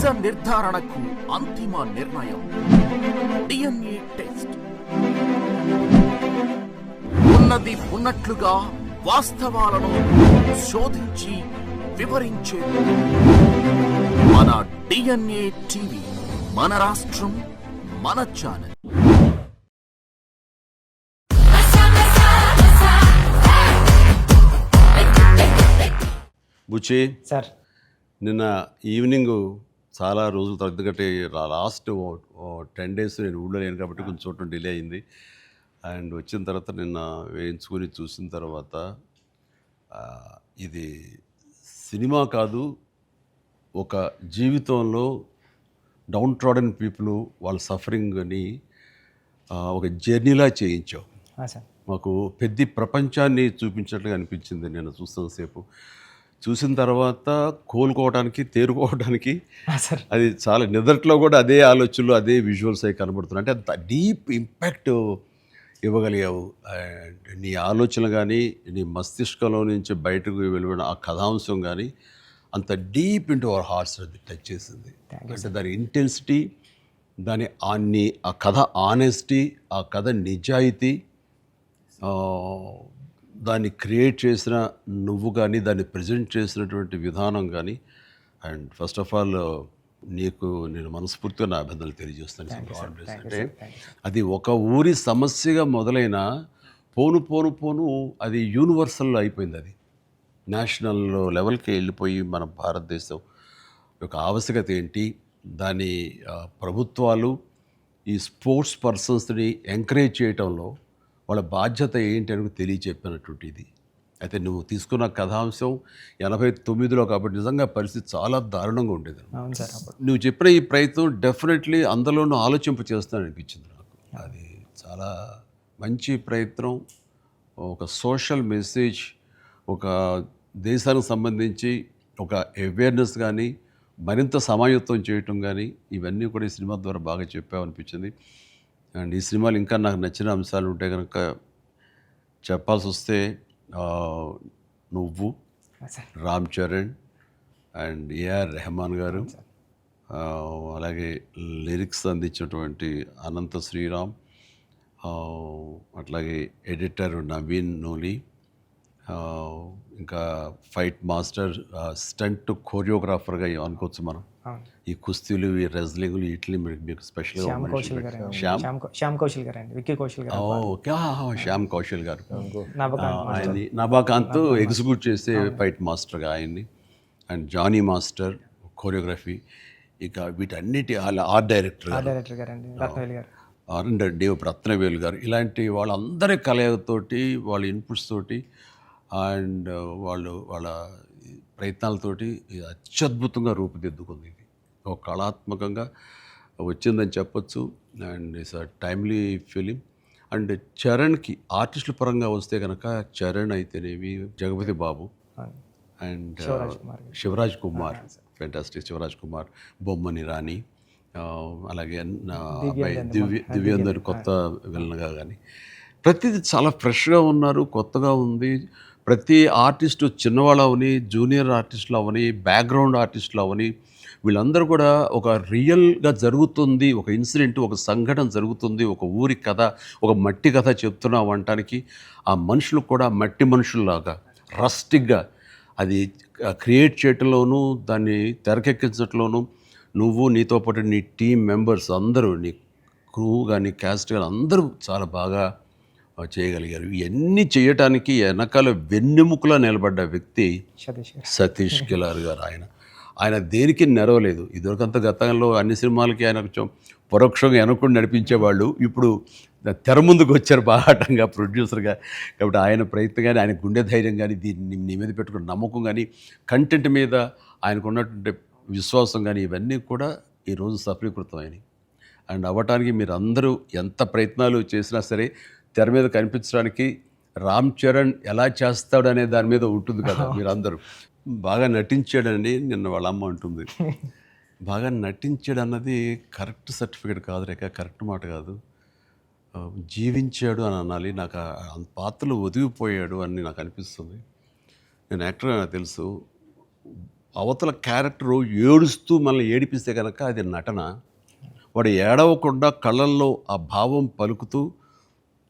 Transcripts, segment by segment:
నిజ నిర్ధారణకు అంతిమ నిర్ణయం DNA టెస్ట్. ఉన్నది ఉన్నట్లుగా వాస్తవాలను శోధించి వివరించే మన DNA టీవీ, మన రాష్ట్రం, మన ఛానల్. బుచ్చి సార్, నిన్న ఈవినింగ్ చాలా రోజుల తర్వాత, ఎందుకంటే లాస్ట్ 10 days నేను ఊళ్ళో లేను కాబట్టి కొంచెం చూడటం డిలే అయింది. అండ్ వచ్చిన తర్వాత నిన్న వేయించుకొని చూసిన తర్వాత ఇది సినిమా కాదు, ఒక జీవితంలో డౌన్ ట్రాడన్ పీపుల్ వాళ్ళ సఫరింగ్ అని ఒక జర్నీలా చేయించావు. సార్, మాకు పెద్ద ప్రపంచాన్ని చూపించినట్లుగా అనిపించింది నేను చూస్తున్నసేపు. చూసిన తర్వాత కోలుకోవడానికి, తేరుకోవడానికి సార్, అది చాలా నిద్రలో కూడా అదే ఆలోచనలు, అదే విజువల్స్ అవి కనబడుతున్నాయి. అంటే అంత డీప్ ఇంపాక్ట్ ఇవ్వగలిగావు. అండ్ నీ ఆలోచనలు కానీ, నీ మస్తిష్కంలో నుంచి బయటకు వెళ్ళిన ఆ కథాంశం కానీ అంత డీప్ ఇంటూ అవర్ హార్ట్స్ అది టచ్ చేసింది. అంటే దాని ఇంటెన్సిటీ, ఆ కథ ఆనెస్టీ, ఆ కథ నిజాయితీ, దాన్ని క్రియేట్ చేసిన నువ్వు కానీ, దాన్ని ప్రజెంట్ చేసినటువంటి విధానం కానీ. అండ్ ఫస్ట్ ఆఫ్ ఆల్ నీకు నేను మనస్ఫూర్తిగా నా అభినందనలు తెలియజేస్తాను. అంటే అది ఒక ఊరి సమస్యగా మొదలైన పోను పోను పోను అది యూనివర్సల్ అయిపోయింది. అది నేషనల్ లెవెల్కి వెళ్ళిపోయి మన భారతదేశం యొక్క ఆవశ్యకత ఏంటి, దాని ప్రభుత్వాలు ఈ స్పోర్ట్స్ పర్సన్స్ని ఎంకరేజ్ చేయటంలో వాళ్ళ బాధ్యత ఏంటి అని తెలియచెప్పినటువంటి ఇది. అయితే నువ్వు తీసుకున్న కథాంశం 89లో కాబట్టి నిజంగా పరిస్థితి చాలా దారుణంగా ఉండేది. నువ్వు చెప్పిన ఈ ప్రయత్నం డెఫినెట్లీ అందరిలోనూ ఆలోచింప చేస్తానని అనిపించింది నాకు. అది చాలా మంచి ప్రయత్నం. ఒక సోషల్ మెసేజ్, ఒక దేశానికి సంబంధించి ఒక అవేర్నెస్ కానీ, మరింత సమాయత్తం చేయటం కానీ, ఇవన్నీ కూడా ఈ సినిమా ద్వారా బాగా చెప్పావనిపించింది. అండ్ ఈ సినిమాలు ఇంకా నాకు నచ్చిన అంశాలు ఉంటే కనుక చెప్పాల్సి వస్తే, నువ్వు, రామ్ చరణ్ అండ్ AR రెహమాన్ గారు, అలాగే లిరిక్స్ అందించినటువంటి అనంత శ్రీరామ్, అట్లాగే ఎడిటర్ నవీన్ నూలి, ఇంకా ఫైట్ మాస్టర్, స్టంట్ కోరియోగ్రాఫర్గా అనుకోవచ్చు మనం. ఈ కుస్తీలు, ఈ రెజ్లింగ్లు, వీటిని మీకు స్పెషల్గా శ్యామ్ కౌశల్ గారు అండి, విక్కీ కౌశల్ గారు, శ్యామ్ కౌశల్ గారు, ఆయన్ని నభాకాంత్ ఎగ్జిక్యూట్ చేసే ఫైట్ మాస్టర్గా ఆయన్ని, అండ్ జానీ మాస్టర్ కోరియోగ్రఫీ, ఇక వీటన్నిటి ఆర్ట్ డైరెక్టర్ రత్నవేలు గారు, ఇలాంటి వాళ్ళందరి కలయికతోటి, వాళ్ళ ఇన్పుట్స్ తోటి అండ్ వాళ్ళ ప్రయత్నాలతోటి అత్యద్భుతంగా రూపుదిద్దుకుంది. ఇది ఒక కళాత్మకంగా వచ్చిందని చెప్పొచ్చు. And it's a timely film. And చరణ్కి ఆర్టిస్టుల పరంగా వస్తే కనుక చరణ్ అయితేనేమి, జగపతి బాబు అండ్ శివరాజ్ కుమార్, ఫెంటాస్టిక్ శివరాజ్ కుమార్, బొమ్మని రాణి, అలాగే అబ్బాయి దివ్యేందర్ కొత్త విలన్గా కానీ ప్రతిదీ చాలా ఫ్రెష్గా ఉన్నారు, కొత్తగా ఉంది. ప్రతి ఆర్టిస్టు, చిన్నవాళ్ళు అవని, జూనియర్ ఆర్టిస్టులు అవని, బ్యాక్గ్రౌండ్ ఆర్టిస్టులు అవని, వీళ్ళందరూ కూడా ఒక రియల్గా జరుగుతుంది, ఒక ఇన్సిడెంట్, ఒక సంఘటన జరుగుతుంది, ఒక ఊరి కథ, ఒక మట్టి కథ చెప్తున్నాం అనటానికి ఆ మనుషులు కూడా మట్టి మనుషుల్లాగా రస్టిక్గా అది క్రియేట్ చేయటంలోనూ, దాన్ని తెరకెక్కించడంలోనూ నువ్వు, నీతో పాటు నీ టీం మెంబర్స్ అందరూ, నీ క్రూ కానీ, క్యాస్ట్ కానీ అందరూ చాలా బాగా చేయగలిగారు. ఇవన్నీ చేయటానికి వెనకాల వెన్నెముకలా నిలబడ్డ వ్యక్తి సతీష్ కిలార్ గారు. ఆయన దేనికి నెరవలేదు. ఇదివరకంత గతంలో అన్ని సినిమాలకి ఆయన కొంచెం పరోక్షంగా వెనకుండా నడిపించేవాళ్ళు. ఇప్పుడు తెర ముందుకు వచ్చారు బాహాటంగా ప్రొడ్యూసర్గా. కాబట్టి ఆయన ప్రయత్నం కానీ, ఆయన గుండె ధైర్యం కానీ, దీన్ని నీ మీద పెట్టుకున్న నమ్మకం కానీ, కంటెంట్ మీద ఆయనకు ఉన్నటువంటి విశ్వాసం కానీ, ఇవన్నీ కూడా ఈరోజు సఫలీకృతమైనవి. అండ్ అవ్వటానికి మీరు అందరూ ఎంత ప్రయత్నాలు చేసినా సరే తెర మీద కనిపించడానికి రామ్ చరణ్ ఎలా చేస్తాడు అనే దాని మీద ఉంటుంది కదా. మీరు అందరూ బాగా నటించాడని నిన్న వాళ్ళ అమ్మ అంటుంది. బాగా నటించాడు అన్నది కరెక్ట్ సర్టిఫికేట్ కాదు రేఖ, కరెక్ట్ మాట కాదు. జీవించాడు అని అనాలి. నాకు ఆ పాత్రలో ఒదిగిపోయాడు అని నాకు అనిపిస్తుంది. నేను యాక్టర్గా నాకు తెలుసు. అవతల క్యారెక్టరు ఏడుస్తూ మనల్ని ఏడిపిస్తే కనుక అది నటన. వాడు ఏడవకుండా కళ్ళల్లో ఆ భావం పలుకుతూ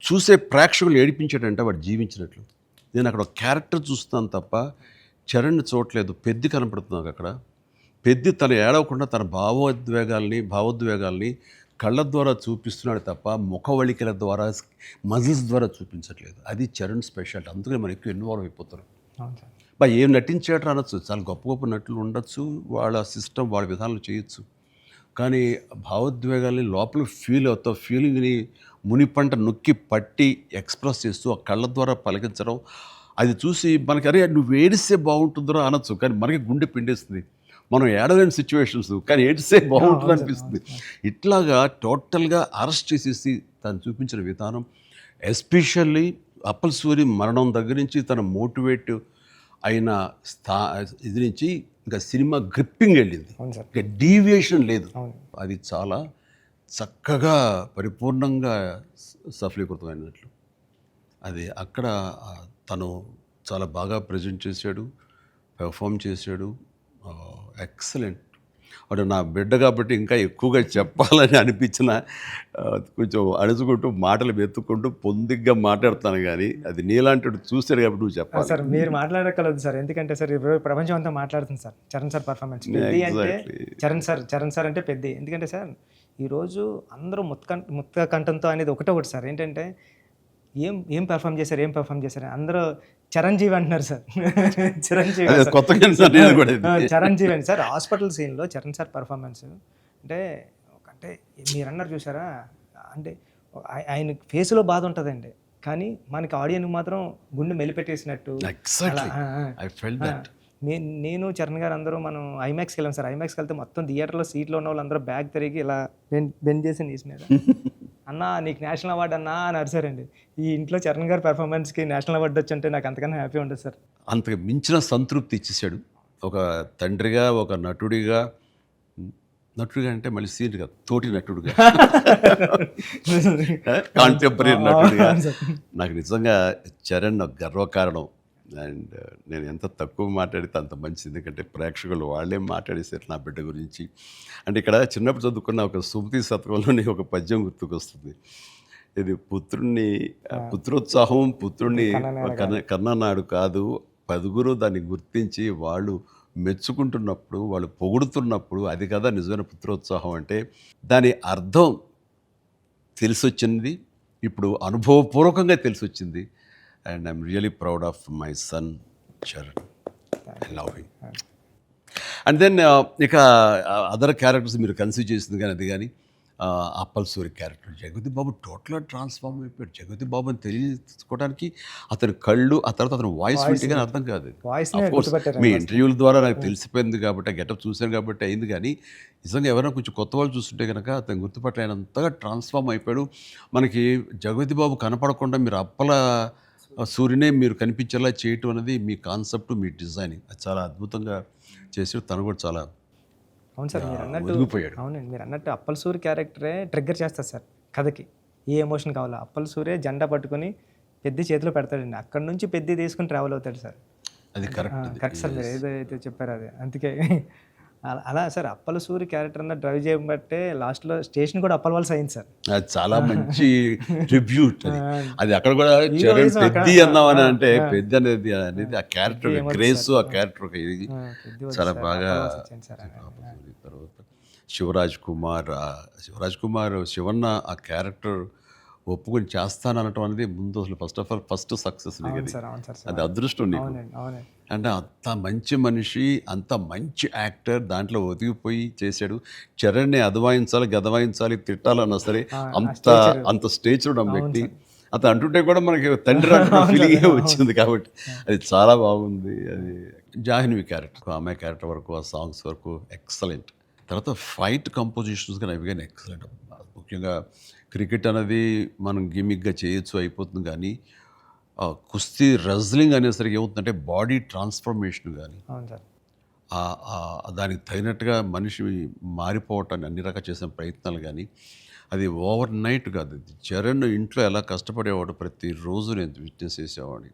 చూసే ప్రేక్షకులు ఏడిపించాడంటే వాడు జీవించినట్లు. నేను అక్కడ ఒక క్యారెక్టర్ చూస్తున్నాను తప్ప చరణ్ని చూడలేదు. పెద్ది కనపడుతుంది నాకు అక్కడ. పెద్ది తను ఏడవకుండా తన భావోద్వేగాల్ని కళ్ళ ద్వారా చూపిస్తున్నాడు తప్ప ముఖవళికల ద్వారా మజిల్స్ ద్వారా చూపించట్లేదు. అది చరణ్ స్పెషాలిటీ. అందుకని మనం ఎక్కువ ఇన్వాల్వ్ అయిపోతారు. అవును సార్. ఏం నటించేట అనొచ్చు, చాలా గొప్ప గొప్ప నటులు ఉండొచ్చు, వాళ్ళ సిస్టమ్ వాళ్ళ విధానాలు చేయొచ్చు. కానీ భావోద్వేగాల్ని లోపల ఫీల్ అవుతావు, ఫీలింగ్ని మునిపంట నొక్కి పట్టి ఎక్స్ప్రెస్ చేస్తూ ఆ కళ్ళ ద్వారా పలికించడం, అది చూసి మనకి అరే నువ్వు ఏడిస్తే బాగుంటుందో అనొచ్చు, కానీ మనకి గుండె పిండేస్తుంది. మనం ఏడలేని సిచ్యువేషన్స్, కానీ ఏడిస్తే బాగుంటుంది అనిపిస్తుంది. ఇట్లాగా టోటల్గా అరెస్ట్ చేసేసి తను చూపించిన విధానం, ఎస్పెషల్లీ అప్పల్ సూరి మరణం దగ్గర నుంచి తన మోటివేట్ అయిన ఇది నుంచి ఇంకా సినిమా గ్రిప్పింగ్ వెళ్ళింది. ఇంకా డీవియేషన్ లేదు. అది చాలా చక్కగా పరిపూర్ణంగా సఫలీకృతమైనట్లు. అది అక్కడ తను చాలా బాగా ప్రజెంట్ చేశాడు, పెర్ఫామ్ చేశాడు. ఎక్సలెంట్. వాడు నా బిడ్డ కాబట్టి ఇంకా ఎక్కువగా చెప్పాలని అనిపించిన కొంచెం అడుచుకుంటూ మాటలు వెతుక్కుంటూ పొందిగ్గా మాట్లాడుతాను, కానీ అది నీలాంటి చూశాడు కాబట్టి నువ్వు చెప్పాలి సార్. మీరు మాట్లాడగలదు సార్, ఎందుకంటే సార్ ఇప్పుడు ప్రపంచం అంతా మాట్లాడుతుంది sir Charan sir performance. Peddi అంటే చరణ్ సార్ అంటే పెద్ది. ఎందుకంటే సార్ ఈరోజు అందరూ ముత్త కంఠంతో అనేది ఒకటి సార్. ఏంటంటే ఏం పెర్ఫామ్ చేశారు అందరూ చిరంజీవి అంటున్నారు సార్. చిరంజీవి అండి సార్. హాస్పిటల్ సీన్లో చరణ్ సార్ పర్ఫార్మెన్స్ అంటే మీరు అన్నారు చూసారా, అంటే ఆయన ఫేస్లో బాధ ఉంటుందండి, కానీ మనకి ఆడియన్కి మాత్రం గుండె మెలిపెట్టేసినట్టు. నేను చరణ్ గారు అందరూ మనం ఐమాక్స్కి వెళ్ళాం సార్. ఐమాక్స్కి వెళ్తే మొత్తం థియేటర్లో సీట్లో ఉన్న వాళ్ళందరూ బ్యాగ్ తిరిగి ఇలా బెండ్ చేసి నీస్ మీద అన్నా నీకు నేషనల్ అవార్డు అన్నా అని అరిసారండి. ఈ ఇంట్లో చరణ్ గారి పెర్ఫార్మెన్స్కి నేషనల్ అవార్డు వచ్చి నాకు అంతకన్నా హ్యాపీ ఉంటుంది సార్. అంతకు మించిన సంతృప్తి ఇచ్చేసాడు. ఒక తండ్రిగా, ఒక నటుడిగా అంటే మళ్ళీ సీనియర్ కాదు, తోటి నటుడుగా, కాంటెంపరీ నటుడిగా నాకు నిజంగా చరణ్ గర్వకారణం. అండ్ నేను ఎంత తక్కువ మాట్లాడితే అంత మంచిది, ఎందుకంటే ప్రేక్షకులు వాళ్ళే మాట్లాడేసారు నా బిడ్డ గురించి. అంటే ఇక్కడ చిన్నప్పుడు చదువుకున్న ఒక సుమతి శతకంలోని ఒక పద్యం గుర్తుకొస్తుంది. ఇది పుత్రోత్సాహం పుత్రుణ్ణి కన్ననాడు కాదు, పదుగురు దాన్ని గుర్తించి వాళ్ళు మెచ్చుకుంటున్నప్పుడు, వాళ్ళు పొగుడుతున్నప్పుడు అది కదా నిజమైన పుత్రోత్సాహం. అంటే దాని అర్థం తెలిసొచ్చింది, ఇప్పుడు అనుభవపూర్వకంగా తెలిసొచ్చింది. And I'm really proud of my son, Charan. I love him. And then ఇక అదర్ క్యారెక్టర్స్ మీరు కన్సిడర్ చేసింది కానీ అది కానీ అప్పల్ సూరి క్యారెక్టర్ జగతి బాబు టోటల్గా ట్రాన్స్ఫార్మ్ అయిపోయాడు. జగతి బాబు అని తెలియకోవడానికి అతని కళ్ళు, ఆ తర్వాత అతని వాయిస్ వింటే కానీ అర్థం కాదు. మీ ఇంటర్వ్యూల ద్వారా నాకు తెలిసిపోయింది కాబట్టి, ఆ గెటప్ చూశాను కాబట్టి అయింది. కానీ నిజంగా ఎవరైనా కొంచెం కొత్త వాళ్ళు చూస్తుంటే కనుక అతను గుర్తుపట్టలేనంతగా ట్రాన్స్ఫార్మ్ అయిపోయాడు. మనకి జగతి బాబు కనపడకుండా మీరు అప్పల సూర్యునే మీరు కనిపించేలా చేయటం అనేది మీ కాన్సెప్ట్, మీ డిజైనింగ్, అది చాలా అద్భుతంగా చేసాడు. తను కూడా చాలా అవును సార్. మీరు అన్నట్టు అవునండి, మీరు అన్నట్టు అప్పల్ సూరి క్యారెక్టరే ట్రిగ్గర్ చేస్తారు సార్ కథకి. ఏ ఎమోషన్ కావాలో అప్పల్ సూరే జెండా పట్టుకొని పెద్ది చేతిలో పెడతాడండి, అక్కడ నుంచి పెద్ది తీసుకుని ట్రావెల్ అవుతాడు సార్. అది కరెక్ట్ సార్, మీరు ఏదైతే చెప్పారో అది. అందుకే అలా సార్ అప్పల సూరి క్యారెక్టర్ అన్న డ్రైవ్ చేయబట్టే లాస్ట్లో స్టేషన్ కూడా అప్పల వాళ్ళ అయింది సార్. అది చాలా మంచి ట్రిబ్యూట్. అది అక్కడ కూడా పెద్ది అన్నామని అంటే పెద్ది అనేది ఆ క్యారెక్టర్ గ్రేస్, ఆ క్యారెక్టర్ ఇది చాలా బాగా. తర్వాత శివరాజ్ కుమార్ శివన్న ఆ క్యారెక్టర్ ఒప్పుకొని చేస్తాననటం అనేది ముందు అసలు ఫస్ట్ సక్సెస్ అది అదృష్టం నీకు. అంటే అంత మంచి మనిషి, అంత మంచి యాక్టర్, దాంట్లో ఒదిగిపోయి చేశాడు. చరణ్ని అదవాయించాలి, గదవాయించాలి, తిట్టాలన్నా సరే అంత స్టేజ్ ఉన్న వ్యక్తి. అతను అంటుంటే కూడా మనకి తండ్రి ఫీలింగే వచ్చింది కాబట్టి అది చాలా బాగుంది. అది జాహ్నవి క్యారెక్టర్, ఆమె క్యారెక్టర్ వరకు, ఆ సాంగ్స్ వరకు ఎక్సలెంట్. తర్వాత ఫైట్ కంపోజిషన్స్ కానీ అవి కానీ ఎక్సలెంట్. ముఖ్యంగా క్రికెట్ అనేది మనం గిమిక్గా చేయొచ్చు, అయిపోతుంది. కానీ కుస్తీ రెజ్లింగ్ అనేసరికి ఏమవుతుందంటే బాడీ ట్రాన్స్ఫర్మేషన్ కానీ దానికి తగినట్టుగా మనిషి మారిపోవటాన్ని అన్ని రకాల చేసిన ప్రయత్నాలు కానీ అది ఓవర్ నైట్ కాదు. చరణ్ ఇంట్లో ఎలా కష్టపడేవాడు ప్రతిరోజు నేను విట్నెస్ చేసేవాడిని.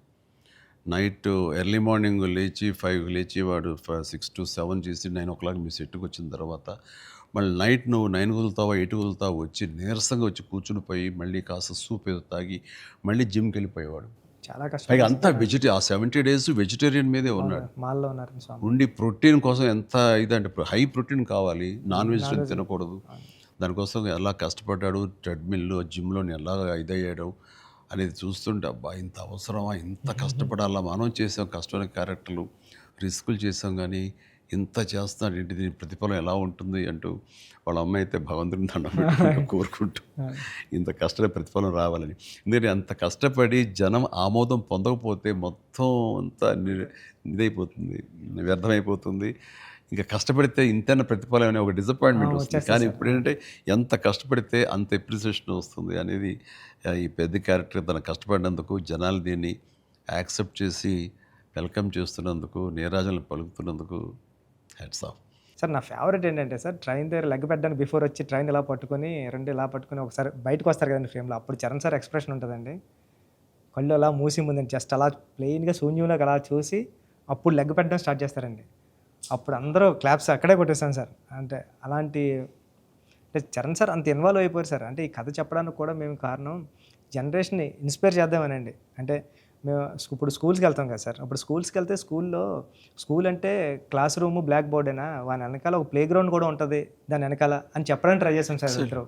నైట్ ఎర్లీ మార్నింగ్ లేచి 5 లేచి వాడు 6 to 7 చేసి 9 o'clock మీ సెట్కి వచ్చిన తర్వాత మళ్ళీ నైట్ నువ్వు 9 వదులుతావా 8 వదులుతావా వచ్చి నీరసంగా వచ్చి కూర్చుని పోయి మళ్ళీ కాస్త సూప్ ఏదో తాగి మళ్ళీ జిమ్కి వెళ్ళిపోయేవాడు. చాలా కష్టం. పైగా అంతా ఆ 70 days వెజిటేరియన్ మీదే ఉన్నాడు. మాల్లో ఉన్నారు స్వామి. ఉండి ప్రోటీన్ కోసం ఎంత ఇదంటే హై ప్రోటీన్ కావాలి, నాన్ వెజిటేరియన్ తినకూడదు. దానికోసం ఎలా కష్టపడ్డాడు, ట్రెడ్మిల్ జిమ్లో ఎలా ఇదయ్యాడు అనేది చూస్తుంటే అబ్బా ఇంత అవసరమా, ఇంత కష్టపడాలా, మనం చేసాం కష్టమైన క్యారెక్టర్లు, రిస్కులు చేసాం, కానీ ఇంత చేస్తున్నాడు ఏంటి, దీని ప్రతిఫలం ఎలా ఉంటుంది అంటూ వాళ్ళ అమ్మ అయితే భగవంతుని దండం పెట్టుకుంటూ కోరుకుంటూ ఇంత కష్టమైన ప్రతిఫలం రావాలని. ఎందుకంటే అంత కష్టపడి జనం ఆమోదం పొందకపోతే మొత్తం అంతా ఇదైపోతుంది, వ్యర్థమైపోతుంది. ఇంకా కష్టపడితే ఇంతైనా ప్రతిఫలం అనే ఒక డిసప్పాయింట్మెంట్ వస్తుంది. కానీ ఇప్పుడు ఏంటంటే ఎంత కష్టపడితే అంత ఎప్రిసియేషన్ వస్తుంది అనేది ఈ పెద్ద క్యారెక్టర్ తన కష్టపడినందుకు, జనాలు దీన్ని యాక్సెప్ట్ చేసి వెల్కమ్ చేస్తున్నందుకు, నీరాజనలు పలుకుతున్నందుకు హ్యాట్స్ ఆఫ్. సార్ నా ఫేవరెట్ ఏంటంటే సార్, ట్రైన్ దగ్గర లెగ్ పెట్టడానికి బిఫోర్ వచ్చి ట్రైన్ ఇలా పట్టుకొని ఇలా పట్టుకొని ఒకసారి బయటకు వస్తారు కదండి ఫ్రేమ్లో, అప్పుడు చరణ్ సార్ ఎక్స్ప్రెషన్ ఉంటుందండి, కళ్ళు అలా మూసి ముందండి జస్ట్ అలా ప్లెయిన్గా శూన్యంలోకి అలా చూసి అప్పుడు లెగ్ పెట్టడం స్టార్ట్ చేస్తారండి. అప్పుడు అందరూ క్లాప్స్ అక్కడే కొట్టేస్తాను సార్. అంటే అలాంటి అంటే చరణ్ సార్ అంత ఇన్వాల్వ్ అయిపోయారు సార్. అంటే ఈ కథ చెప్పడానికి కూడా మేము కారణం జనరేషన్ని ఇన్స్పైర్ చేద్దామనండి. అంటే మేము ఇప్పుడు స్కూల్స్కి వెళ్తాం కదా సార్, అప్పుడు స్కూల్స్కి వెళ్తే స్కూల్ అంటే క్లాస్ రూమ్ బ్లాక్ బోర్డేనా, వాని వెనకాల ఒక ప్లే గ్రౌండ్ కూడా ఉంటుంది దాని వెనకాల అని చెప్పడానికి ట్రై చేస్తాం సార్ ఇద్దరు.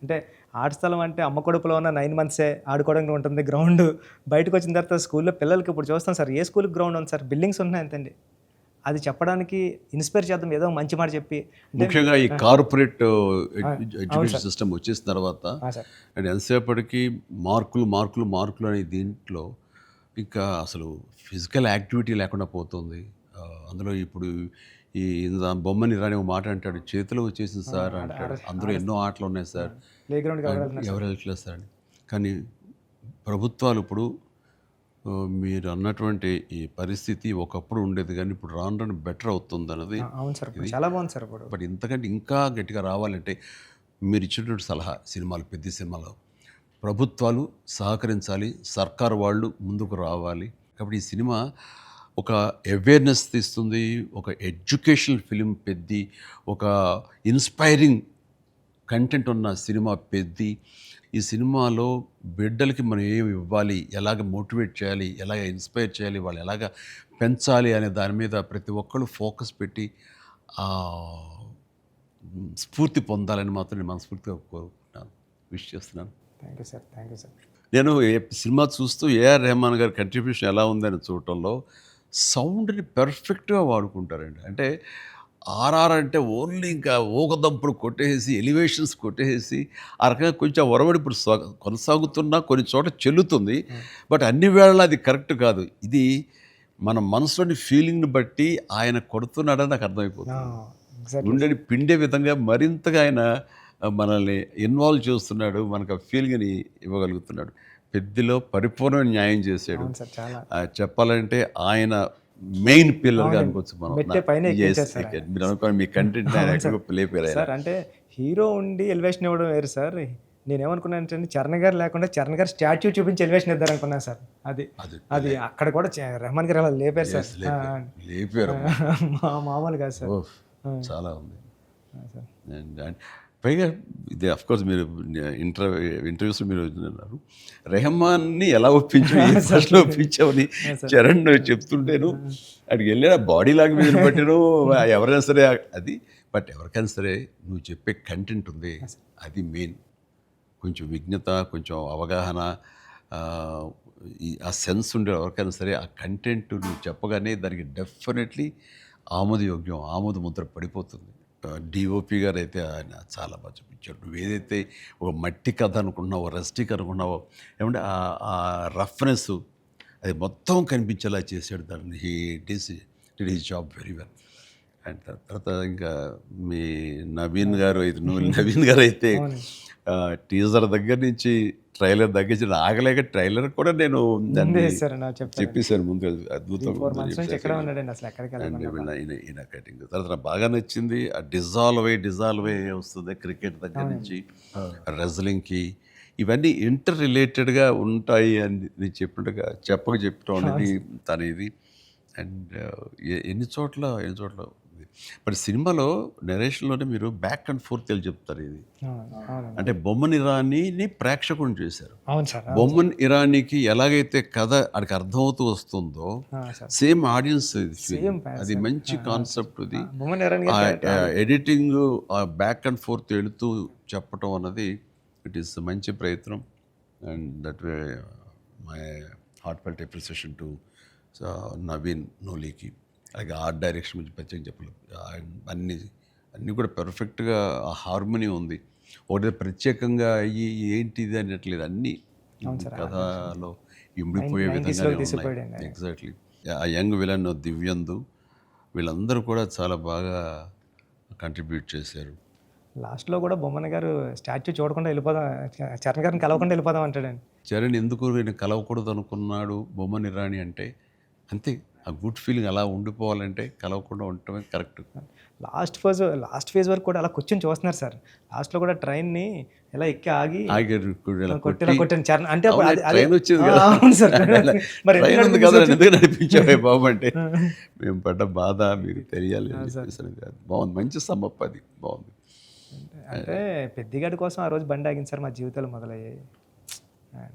అంటే ఆట స్థలం అంటే అమ్మ కడుపులో ఉన్న 9 months ఆడుకోవడానికి ఉంటుంది గ్రౌండ్. బయటకు వచ్చిన తర్వాత స్కూల్లో పిల్లలకి ఇప్పుడు చూస్తాం సార్, ఏ స్కూల్కి గ్రౌండ్ ఉంది సార్, బిల్డింగ్స్ ఉన్నాయి అంతండి. అది చెప్పడానికి ఇన్స్పైర్ చేద్దాం, ఏదో మంచి మాట చెప్పి. ముఖ్యంగా ఈ కార్పొరేట్ ఎడ్యుకేషన్ సిస్టమ్ వచ్చేసిన తర్వాత అండ్ ఎంతసేపటికి మార్కులు అనే దీంట్లో ఇంకా అసలు ఫిజికల్ యాక్టివిటీ లేకుండా పోతుంది. అందులో ఇప్పుడు ఈ బొమ్మని రాని ఒక మాట అంటాడు, చేతిలో వచ్చేసింది సార్ అంటాడు, అందులో ఎన్నో ఆటలు ఉన్నాయి సార్, ప్లే గ్రౌండ్ ఎవరు వెళ్ళట్లేదు సార్ అని. కానీ ప్రభుత్వాలు ఇప్పుడు మీరు అన్నటువంటి ఈ పరిస్థితి ఒకప్పుడు ఉండేది, కానీ ఇప్పుడు రాను బెటర్ అవుతుంది అన్నది. అవును సార్, చాలా బాగుంది సార్. ఇప్పుడు బట్ ఇంతకంటే ఇంకా గట్టిగా రావాలంటే మీరు ఇచ్చినటువంటి సలహా, సినిమాలు పెద్ద సినిమాలు ప్రభుత్వాలు సహకరించాలి, సర్కారు వాళ్ళు ముందుకు రావాలి. కాబట్టి ఈ సినిమా ఒక అవేర్నెస్ ఇస్తుంది, ఒక ఎడ్యుకేషనల్ ఫిలిం పెద్ది, ఒక ఇన్స్పైరింగ్ కంటెంట్ ఉన్న సినిమా పెద్ది. ఈ సినిమాలో బిడ్డలకి మనం ఏమి ఇవ్వాలి, ఎలాగ మోటివేట్ చేయాలి, ఎలాగ ఇన్స్పైర్ చేయాలి, వాళ్ళు ఎలాగ పెంచాలి అనే దాని మీద ప్రతి ఒక్కళ్ళు ఫోకస్ పెట్టి స్ఫూర్తి పొందాలని మాత్రం నేను మనస్ఫూర్తిగా కోరుకుంటున్నాను, విష్ చేస్తున్నాను. Thank you sir. నేను సినిమా చూస్తూ ఏఆర్ రెహమాన్ గారి కంట్రిబ్యూషన్ ఎలా ఉందని చూడటంలో సౌండ్ని పెర్ఫెక్ట్గా వాడుకుంటారండి. అంటే ఆర్ఆర్ అంటే ఓన్లీ ఇంకా ఊకదంపుడు కొట్టేసి ఎలివేషన్స్ కొట్టేసి ఆ రకంగా కొంచెం ఒరవడి ఇప్పుడు కొనసాగుతున్నా కొన్ని చోట చెల్లుతుంది. బట్ అన్ని వేళ అది కరెక్ట్ కాదు. ఇది మన మనసులోని ఫీలింగ్ని బట్టి ఆయన కొడుతున్నాడని నాకు అర్థమైపోతుంది. గుండెని పిండే విధంగా మరింతగా ఆయన మనల్ని ఇన్వాల్వ్ చేస్తున్నాడు, మనకు ఆ ఫీలింగ్ని ఇవ్వగలుగుతున్నాడు. పెద్దలో పరిపూర్ణమైన న్యాయం చేశాడు. చెప్పాలంటే ఆయన మెయిన్ పిల్లర్గా అనుకోవచ్చు మనం. మీరు అనుకోండి మీ కంటెంట్ లేపారు సార్. అంటే హీరో ఉండి ఎలివేషన్ ఇవ్వడం వేరు సార్. నేనేమనుకున్నాను, చరణ్ గారు లేకుండా చరణ్ గారు స్టాచ్యూ చూపించి ఎలివేషన్ ఇద్దారనుకున్నాను సార్. అది అక్కడ కూడా రెహమాన్ గారు అలా లేపారు సార్. లేపారు మామూలు కాదు సార్, చాలా ఉంది. పైగా ఇది అఫ్కోర్స్ మీరు ఇంటర్వ్యూస్లో మీరు అన్నారు రెహమాన్ని ఎలా ఒప్పించామని చరణ్ చెప్తుంటేను అక్కడికి వెళ్ళిన బాడీ లాంగ్వేజ్ బట్టిను ఎవరైనా సరే అది. బట్ ఎవరికైనా సరే నువ్వు చెప్పే కంటెంట్ ఉంది, అది మెయిన్. కొంచెం విజ్ఞత, కొంచెం అవగాహన, ఆ సెన్స్ ఉండే ఎవరికైనా సరే ఆ కంటెంట్ నువ్వు చెప్పగానే దానికి డెఫినెట్లీ ఆమోదయోగ్యం, ఆమోద ముద్ర పడిపోతుంది. డిఓపి గారు అయితే ఆయన చాలా బాగా చూపించాడు. నువ్వు ఏదైతే ఒక మట్టి కథ అనుకున్నావో, రస్టిక్ అనుకున్నావో, ఏమంటే ఆ రఫ్నెస్ అది మొత్తం కనిపించేలా చేశాడు. దాన్ని did his job very well. And తర్వాత ఇంకా మీ నవీన్ గారు అయితే టీజర్ దగ్గర నుంచి ట్రైలర్ దగ్గర నుంచి ఆగలేక ట్రైలర్ కూడా నేను చెప్పేశాను ముందు, అద్భుతం. కటింగ్ తర్వాత నాకు బాగా నచ్చింది ఆ డిజాల్వ్ అయ్యి వస్తుంది క్రికెట్ దగ్గర నుంచి రెజ్లింగ్కి. ఇవన్నీ ఇంటర్ రిలేటెడ్గా ఉంటాయి అని నేను చెప్పినట్టుగా చెప్పడం అనేది తన ఇది. అండ్ ఎన్ని చోట్ల ఉంది. బట్ సినిమాలో నెరేషన్లోనే మీరు బ్యాక్ అండ్ ఫోర్త్ వెళ్ళి చెప్తారు ఇది. అవునండి. అంటే బొమ్మన్ ఇరానీని ప్రేక్షకుని చేశారు. అవును సార్. బొమ్మన్ ఇరానీకి ఎలాగైతే కథ అక్కడికి అర్థమవుతూ వస్తుందో సార్ సేమ్ ఆడియన్స్ Same అది మంచి కాన్సెప్ట్. ఇది బొమ్మన్ ఇరానీ గారి ఎడిటింగ్ బ్యాక్ అండ్ ఫోర్త్ వెళుతూ చెప్పటం అన్నది ఇట్ ఈస్ మంచి ప్రయత్నం. And that way my heartfelt appreciation to Naveen నోలీకి. అలాగే ఆర్ట్ డైరెక్షన్ గురించి ప్రత్యేకంగా చెప్పలేదు. అన్నీ కూడా పెర్ఫెక్ట్గా హార్మోనీ ఉంది. ఒకటి ప్రత్యేకంగా అయ్యి ఏంటిది అనట్లేదు, అన్నీ కథలో ఇమిడిపోయే విధంగానే ఉన్నాయి. ఎగ్జాక్ట్లీ. ఆ యంగ్ విలన్ దివ్యందు వీళ్ళందరూ కూడా చాలా బాగా కంట్రిబ్యూట్ చేశారు. లాస్ట్లో కూడా బొమ్మన్ గారు స్టాచ్యూ చూడకుండా వెళ్ళిపోదాం, చరణ్ గారిని కలవకుండా వెళ్ళిపోదాం అంటాడండి. చరణ్ ఎందుకు నేను కలవకూడదు అనుకున్నాడు బొమ్మన్ ఇరానీ అంటే అంతే. ఆ గుడ్ ఫీలింగ్ అలా ఉండిపోవాలంటే కలవకుండా ఉండటమే కరెక్ట్. లాస్ట్ ఫేజ్ వరకు కూడా అలా కూర్చొని చూస్తున్నారు సార్. లాస్ట్లో కూడా ట్రైన్ని ఎలా ఎక్కి ఆగి కొట్టిన చరణ్ అంటే ట్రైన్ వచ్చింది కదా, అవును సార్. మరి ట్రైన్ ఉంది కదా ఎందుకు నడిపించావే బాబు అంటే మేము పడ్డ బాధ మీకు తెలియాలి. బాగుంది, మంచి సమ్మప్, అది బాగుంది. అంటే పెద్దిగాడి కోసం ఆ రోజు బండి ఆగింది సార్. మా జీవితాలు మొదలయ్యాయి.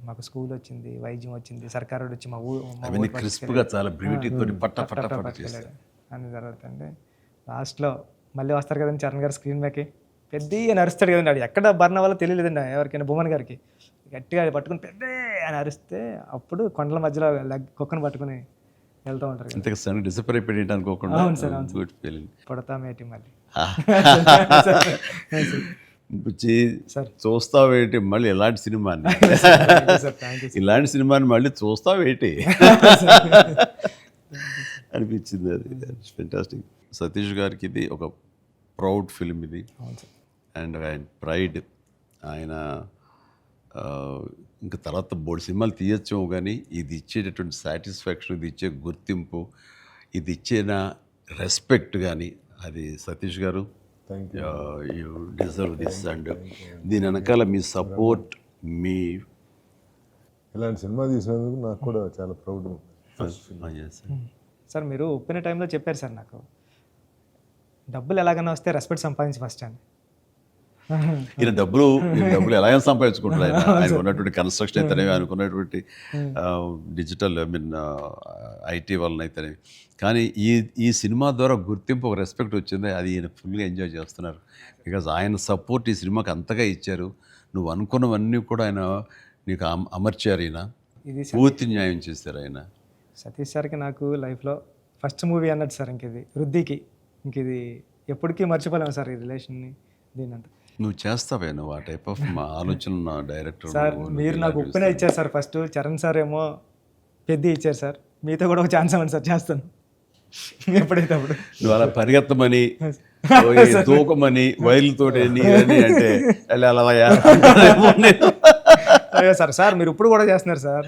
మాకు స్కూల్ వచ్చింది, వైద్యం వచ్చింది, సర్కారు వచ్చి మా అవన్నీ క్రిస్ప్గా చాలా బ్యూటీతో అన్ని జరుగుతుంది. లాస్ట్లో మళ్ళీ వస్తారు కదండి చరణ్ గారు స్క్రీన్ మీదకి, పెద్ద నరుస్తాడు కదండి. ఆడు ఎక్కడ బర్ణ వల్ల తెలియలేదండి ఎవరికైనా. బొమ్మన్ గారికి గట్టిగా పట్టుకుని పెద్ద అని అరిస్తే అప్పుడు కొండల మధ్యలో కుక్కను పట్టుకుని వెళ్తూ ఉంటారు. డిసప్పాయింట్ అనుకోకుండా పుడతామేటి మళ్ళీ చూస్తావేటి మళ్ళీ ఇలాంటి సినిమాని ఇలాంటి సినిమాని మళ్ళీ చూస్తావేటి అనిపించింది. అది ఫెంటాస్టిక్. సతీష్ గారికి ఇది ఒక ప్రౌడ్ ఫిల్మ్ ఇది. అండ్ ఆయన ప్రైడ్. ఆయన ఇంకా తర్వాత బోల్డ్ సినిమాలు తీయచ్చేమో కానీ ఇది ఇచ్చేటటువంటి సాటిస్ఫాక్షన్, ఇది ఇచ్చే గుర్తింపు, ఇది ఇచ్చిన రెస్పెక్ట్ కానీ అది సతీష్ గారు యూ డిజర్వ్ దిస్. అండ్ దీని వెనకాల మీ సపోర్ట్, మీ ఇలాంటి సినిమా తీసినందుకు నాకు కూడా చాలా ప్రౌడ్. సార్ మీరు ఒప్పిన టైంలో చెప్పారు సార్ నాకు, డబ్బులు ఎలాగైనా వస్తే రెస్పెక్ట్ సంపాదించి ఫస్ట్ అని. ఈయన డబ్బులు ఎలాగైనా సంపాదించుకుంటారు. ఆయన ఉన్నటువంటి కన్స్ట్రక్షన్ అయితేనేవి, అనుకున్నటువంటి డిజిటల్ ఐటీ వలన అయితేనేవి. కానీ ఈ సినిమా ద్వారా గుర్తింపు, ఒక రెస్పెక్ట్ వచ్చింది. అది ఈయన ఫుల్గా ఎంజాయ్ చేస్తున్నారు. బికాజ్ ఆయన సపోర్ట్ ఈ సినిమాకి అంతగా ఇచ్చారు. నువ్వు అనుకున్నవన్నీ కూడా ఆయన నీకు అమర్చారు. ఈయన పూర్తి న్యాయం చేశారు ఆయన. సతీష్ సార్కి నాకు లైఫ్లో ఫస్ట్ మూవీ అన్నట్టు సార్. ఇది వృద్ధికి ఇది ఎప్పటికీ మర్చిపోలేము సార్, ఈ రిలేషన్ని. దీనంతా నువ్వు చేస్తావే, నువ్వు ఆ టైప్ ఆఫ్ డైరెక్టర్ సార్. మీరు నాకు ఉప్పిన ఇచ్చారు సార్ ఫస్ట్. చరణ్ సార్ ఏమో పెద్ద ఇచ్చారు సార్. మీతో కూడా ఒక ఛాన్స్ అవ్వండి సార్, చేస్తాను ఎప్పుడైతే అప్పుడు. నువ్వు అలా పరిగెత్తమని, తూకమని, వైర్లతోటి అంటే సార్ మీరు ఇప్పుడు కూడా చేస్తున్నారు సార్.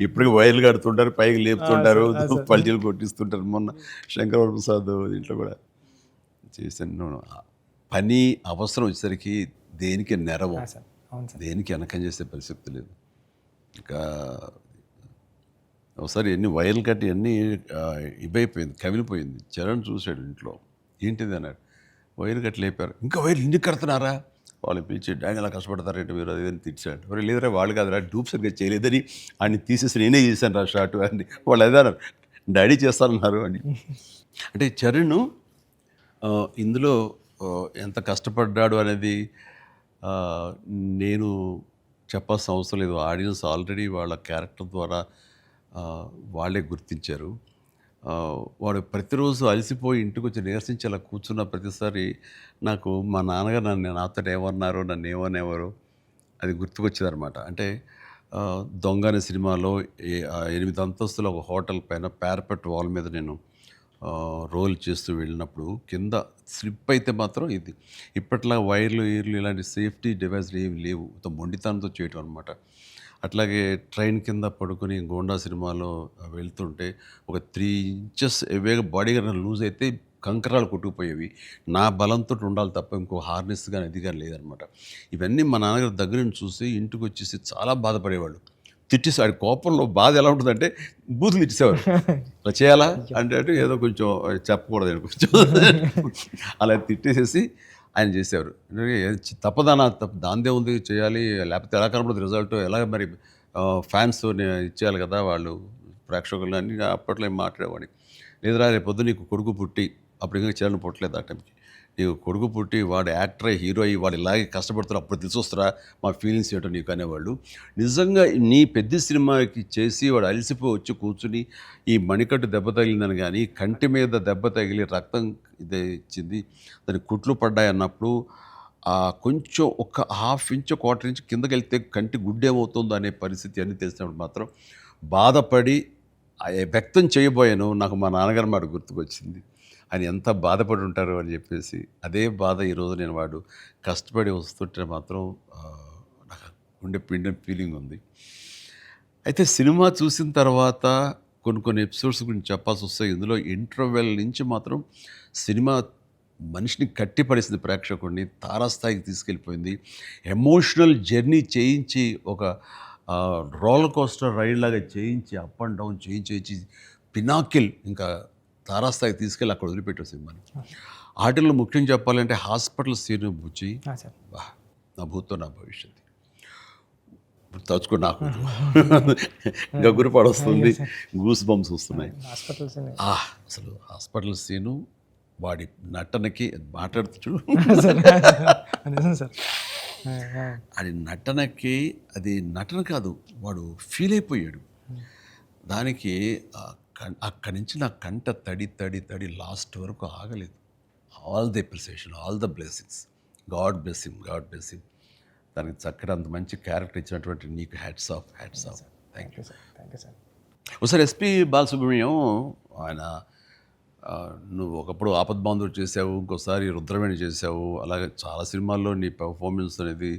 ఇప్పటికి వైర్లు కడుతుంటారు, పైకి లేపుతుంటారు, పల్టీలు కొట్టిస్తుంటారు. మొన్న శంకర ప్రసాద్ దీంట్లో కూడా చేశాను. పని అవసరం వచ్చేసరికి దేనికి నెరవం, దేనికి వెనకం చేసే పరిస్థితి లేదు. ఇంకా ఒకసారి ఎన్ని వైర్లు కట్టి అన్నీ ఇవైపోయింది, కవిలిపోయింది. చరణ్ చూశాడు ఇంట్లో, ఏంటిది అన్నాడు. వైర్లు కట్టి లేపారు. ఇంకా వైర్లు ఇంటికి కడుతున్నారా? వాళ్ళు పిలిచి డాంగ్ ఎలా కష్టపడతారంటే మీరు అది అని తిట్టాడు. మరి లేదురా వాళ్ళు కాదురా, డూప్ సరిగ్గా చేయలేదని ఆయన తీసేసి నేనే చేశాను రా షార్ట్ అని వాళ్ళు అదే డాడీ చేస్తారన్నారు అని. అంటే చరణ్ ఇందులో ఎంత కష్టపడ్డాడు అనేది నేను చెప్పాల్సిన అవసరం లేదు. ఆడియన్స్ ఆల్రెడీ వాళ్ళ క్యారెక్టర్ ద్వారా వాళ్ళే గుర్తించారు. వాడు ప్రతిరోజు అలసిపోయి ఇంటికి వచ్చి నీరసించి అలా కూర్చున్న ప్రతిసారి నాకు మా నాన్నగారు నాతో ఏమన్నారో, నన్ను ఏమనేవారో అది గుర్తుకొచ్చేదనమాట. అంటే దొంగ అనే సినిమాలో 8 అంతస్తుల ఒక హోటల్ పైన పారపెట్ వాల్ మీద నేను రోల్ చేస్తూ వెళ్ళినప్పుడు కింద స్లిప్ అయితే మాత్రం ఇది ఇప్పట్లా వైర్లు ఇలాంటి సేఫ్టీ డివైస్లు ఏమి లేవు. మొండితనంతో చేయటం అనమాట. అట్లాగే ట్రైన్ కింద పడుకొని గోండా సినిమాలో వెళ్తుంటే ఒక 3 ఇంచెస్ ఎవేగా బాడీ కన్నా లూజ్ అయితే కంకరాలు కొట్టుకుపోయేవి. నా బలంతో ఉండాలి తప్ప ఇంకో హార్నెస్ కానీ అది కానీ లేదనమాట. ఇవన్నీ మా నాన్నగారి దగ్గర నుంచి చూసి ఇంటికి వచ్చేసి చాలా బాధపడేవాళ్ళు. తిట్టేసాడు. కోపంలో బాధ ఎలా ఉంటుందంటే బూతులు తిట్టేసేవారు. అలా చేయాలా అంటే ఏదో కొంచెం చెప్పకూడదు కొంచెం అలా తిట్టేసేసి ఆయన చేసేవారు. తప్పదనా దాందే ఉంది చేయాలి, లేకపోతే ఎలా కనబడదు రిజల్ట్, ఎలా మరి ఫ్యాన్స్ ఇచ్చేయాలి కదా వాళ్ళు ప్రేక్షకులు అని అప్పట్లో ఏం మాట్లాడేవాడిని. లేదురా రేపు పొద్దు నీకు కొడుకు పుట్టి, అప్పుడు ఇంకా చరణ్ పుట్టలేదు ఆ టైంకి, నీకు కొడుకు పుట్టి వాడు యాక్టర్ అయ్యి హీరో అయ్యి వాడు ఇలాగే కష్టపడుతారు అప్పుడు తెలిసి వస్తారా మా ఫీలింగ్స్ ఏంటో నీకు అనేవాళ్ళు. నిజంగా నీ పెద్ద సినిమాకి చేసి వాడు అలసిపోయి వచ్చి కూర్చుని ఈ మణికట్టు దెబ్బ తగిలిందని కానీ కంటి మీద దెబ్బ తగిలి రక్తం ఇదే ఇచ్చింది, దాని కుట్లు పడ్డాయి అన్నప్పుడు కొంచెం ఒక హాఫ్ ఇంచ్ క్వార్టర్ ఇంచ్ కిందకి వెళ్తే కంటి గుడ్డేమవుతుందో అనే పరిస్థితి అన్నీ తెలిసినప్పుడు మాత్రం బాధపడి వ్యక్తం చేయబోయాను. నాకు మా నాన్నగారు మాట గుర్తుకొచ్చింది. ఆయన ఎంత బాధపడి ఉంటారు అని చెప్పేసి అదే బాధ ఈరోజు నేను వాడు కష్టపడి వస్తుంటే మాత్రం నాకు ఉండే పిండిన ఫీలింగ్ ఉంది. అయితే సినిమా చూసిన తర్వాత కొన్ని ఎపిసోడ్స్ గురించి చెప్పాల్సి వస్తాయి. ఇందులో ఇంటర్వెల్ నుంచి మాత్రం సినిమా మనిషిని కట్టిపడేసింది, ప్రేక్షకుడిని తారాస్థాయికి తీసుకెళ్ళిపోయింది. ఎమోషనల్ జర్నీ చేయించి ఒక రోలర్ కోస్టర్ రైడ్ లాగా చేయించి అప్ అండ్ డౌన్ చేయించి పినాకిల్ ఇంకా తారాస్థాయికి తీసుకెళ్ళి అక్కడ వదిలిపెట్టారు సినిమాని. ఆటల్లో ముఖ్యం చెప్పాలంటే హాస్పిటల్ సీన్ బుచ్చి నా భూతో నా భవిష్యత్తు తలుచుకో నాకు గగురుపాడు వస్తుంది, గూస్ బంప్స్ వస్తున్నాయి. అసలు హాస్పిటల్ సీను వాడి నటనకి మాట్లాడుతూ అది నటనకి, అది నటన కాదు, వాడు ఫీల్ అయిపోయాడు దానికి. అక్కడి నుంచి నా కంట తడి తడి తడి లాస్ట్ వరకు ఆగలేదు. All the appreciation, all the blessings, God bless him, God bless him. దానికి చక్కటి అంత మంచి క్యారెక్టర్ ఇచ్చినటువంటి నీకు hats off, hats off. Thank you sir. ఒకసారి ఎస్పి బాలసుబ్రహ్మణ్యం ఆయన నువ్వు ఒకప్పుడు ఆపద్బాంధవుడు చేసావు, ఇంకోసారి రుద్రవేణి చేసావు, అలాగే చాలా సినిమాల్లో నీ పెర్ఫార్మెన్స్ అనేది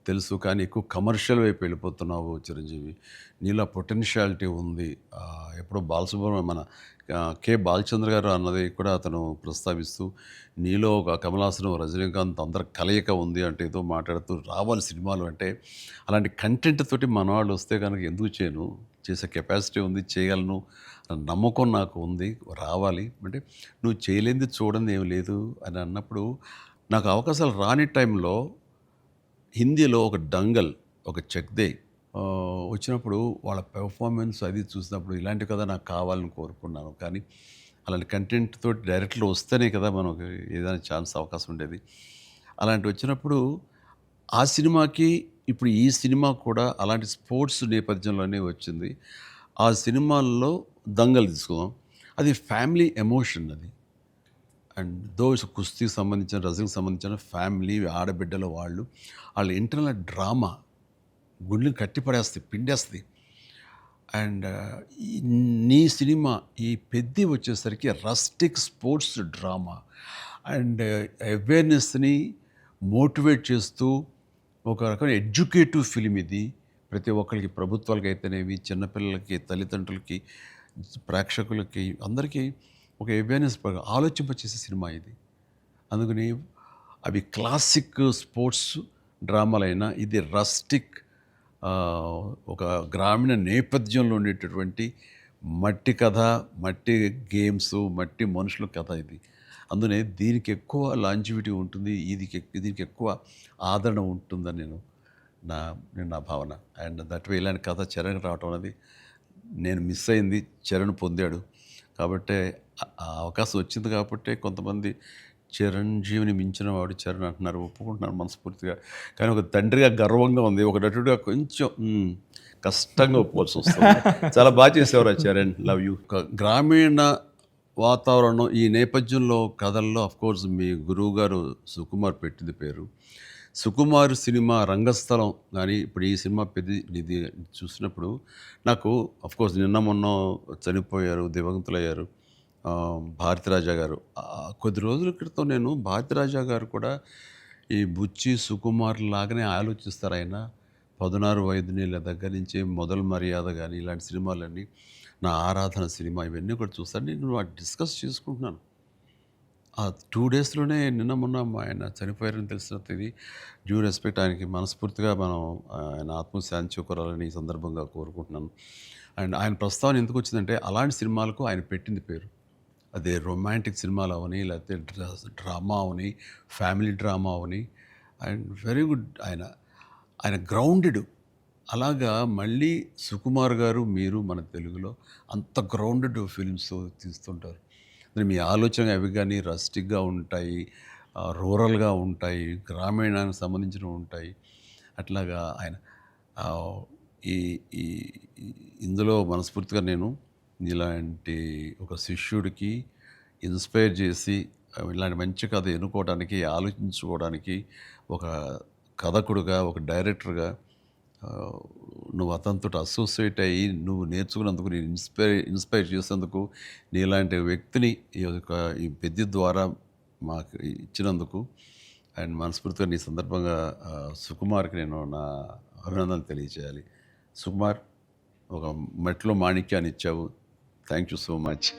తెలుసు, కానీ ఎక్కువ కమర్షియల్ వైపు వెళ్ళిపోతున్నావు చిరంజీవి. నీలో పొటెన్షియాలిటీ ఉంది. ఎప్పుడో బాలసుబ్రహ్మణ్యం మన కె బాలచంద్ర గారు అన్నది కూడా అతను ప్రస్తావిస్తూ నీలో ఒక కమలాసనం రజనీకాంత్ అందరి కలయిక ఉంది అంటే ఏదో మాట్లాడుతూ రావాలి సినిమాలు అంటే. అలాంటి కంటెంట్ తోటి మనవాళ్ళు వస్తే కనుక ఎందుకు చేయను, చేసే కెపాసిటీ ఉంది, చేయగలను నమ్మకం నాకు ఉంది, రావాలి అంటే. నువ్వు చేయలేనిది చూడండి ఏం లేదు అని అన్నప్పుడు నాకు అవకాశాలు రాని టైంలో హిందీలో ఒక డంగల్, ఒక చెక్దే వచ్చినప్పుడు వాళ్ళ పెర్ఫార్మెన్స్ అది చూసినప్పుడు ఇలాంటి కదా నాకు కావాలని కోరుకున్నాను. కానీ అలాంటి కంటెంట్ తోటి డైరెక్ట్లో వస్తేనే కదా మనకు ఏదైనా ఛాన్స్ అవకాశం ఉండేది. అలాంటి వచ్చినప్పుడు ఆ సినిమాకి ఇప్పుడు ఈ సినిమా కూడా అలాంటి స్పోర్ట్స్ నేపథ్యంలోనే వచ్చింది. ఆ సినిమాల్లో దంగల్ తీసుకుందాం, అది ఫ్యామిలీ ఎమోషన్ అది. అండ్ దోస్ కుస్తీకి సంబంధించిన, రజనీకి సంబంధించిన ఫ్యామిలీ ఆడబిడ్డల వాళ్ళ ఇంటర్నల్ డ్రామా గుండెని కట్టిపడేస్తుంది, పిండేస్తుంది. అండ్ నీ సినిమా ఈ పెద్ద వచ్చేసరికి రస్టిక్ స్పోర్ట్స్ డ్రామా అండ్ అవేర్నెస్ని మోటివేట్ చేస్తూ ఒక రకమైన ఎడ్యుకేటివ్ ఫిలిం ఇది. ప్రతి ఒక్కరికి, ప్రభుత్వాలకి అయితేనేవి, చిన్నపిల్లలకి, తల్లిదండ్రులకి, ప్రేక్షకులకి అందరికీ ఒక అవేర్నెస్ ఆలోచింపచేసే సినిమా ఇది. అందుకని అవి క్లాసిక్ స్పోర్ట్స్ డ్రామాలైనా ఇది రస్టిక్ ఒక గ్రామీణ నేపథ్యంలో ఉండేటటువంటి మట్టి కథ, మట్టి గేమ్స్, మట్టి మనుషుల కథ ఇది. అందునే దీనికి ఎక్కువ లాంజివిటీ ఉంటుంది, దీనికి ఎక్కువ ఆదరణ ఉంటుందని నా భావన. అండ్ దట్ వే ఇలాంటి కథ చరణ్ రావటం అనేది నేను మిస్ అయింది, చరణ్ పొందాడు. కాబట్టి ఆ అవకాశం వచ్చింది కాబట్టి కొంతమంది చిరంజీవిని మించిన వాడు చరణ్ అంటున్నారు, ఒప్పుకుంటున్నారు మనస్ఫూర్తిగా. కానీ ఒక తండ్రిగా గర్వంగా ఉంది, ఒక నటుడిగా కొంచెం కష్టంగా ఒప్పుకోవాల్సి వస్తుంది. చాలా బాగా చేసేవారు ఆ చరణ్, లవ్ యూ. గ్రామీణ వాతావరణం ఈ నేపథ్యంలో కథల్లో అఫ్కోర్స్ మీ గురువు గారు సుకుమార్ పెట్టింది పేరు. సుకుమార్ సినిమా రంగస్థలం కానీ ఇప్పుడు ఈ సినిమా ఇది చూసినప్పుడు నాకు అఫ్కోర్స్ నిన్న మొన్న చనిపోయారు, దివంగతులయ్యారు భారతిరాజా గారు. కొద్ది రోజుల క్రితం నేను భారతిరాజా గారు కూడా ఈ బుచ్చి సుకుమార్ లాగానే ఆలోచిస్తారు. ఆయన 16 వైద్యుల దగ్గర నుంచి మొదలు మర్యాద కానీ ఇలాంటి సినిమాలన్నీ, నా ఆరాధన సినిమా, ఇవన్నీ కూడా చూస్తాను. నేను డిస్కస్ చేసుకుంటున్నాను. ఆ 2 డేస్‌లోనే నిన్న మొన్న ఆయన చనిపోయారని తెలిసిన ఇది డ్యూ రెస్పెక్ట్ ఆయనకి మనస్ఫూర్తిగా మనం ఆయన ఆత్మశాంతి చేకూరాలని ఈ సందర్భంగా కోరుకుంటున్నాను. అండ్ ఆయన ప్రస్తావన ఎందుకు వచ్చిందంటే అలాంటి సినిమాలకు ఆయన పెట్టింది పేరు. అదే రొమాంటిక్ సినిమాలు అవని, లేకపోతే drama Avani, family drama Avani and very good ఆయన. ఆయన గ్రౌండెడ్. అలాగా మళ్ళీ సుకుమార్ గారు, మీరు మన తెలుగులో అంత గ్రౌండెడ్ ఫిల్మ్స్ తీస్తుంటారు. మరి మీ ఆలోచన అవి కానీ రస్టిక్‌గా ఉంటాయి, రూరల్‌గా ఉంటాయి, గ్రామీణానికి సంబంధించినవి ఉంటాయి. అట్లాగా ఆయన ఆహ్, ఈ ఈ ఈ ఇందులో మనస్ఫూర్తిగా నేను ఇలాంటి ఒక శిష్యుడికి ఇన్‌స్పైర్ చేసి ఇలాంటి మంచి కథ ఎన్నుకోవడానికి, ఆలోచించుకోవడానికి ఒక కథకుడుగా, ఒక డైరెక్టర్‌గా ఆహ్, నువ్వు అతనితోటి అసోసియేట్ అయ్యి, నువ్వు నేర్చుకున్నందుకు, నేను ఇన్‌స్పైర్ చేసేందుకు, నీలాంటి వ్యక్తిని ఈ పెద్ది ద్వారా మాకు ఇచ్చినందుకు అండ్ మనస్ఫూర్తిగా నీ సందర్భంగా సుకుమార్‌కి నేను నా అభినందనలు తెలియజేయాలి. సుకుమార్, ఒక మట్టిలో మాణిక్యాన్ని ఇచ్చావు. Thank you so much.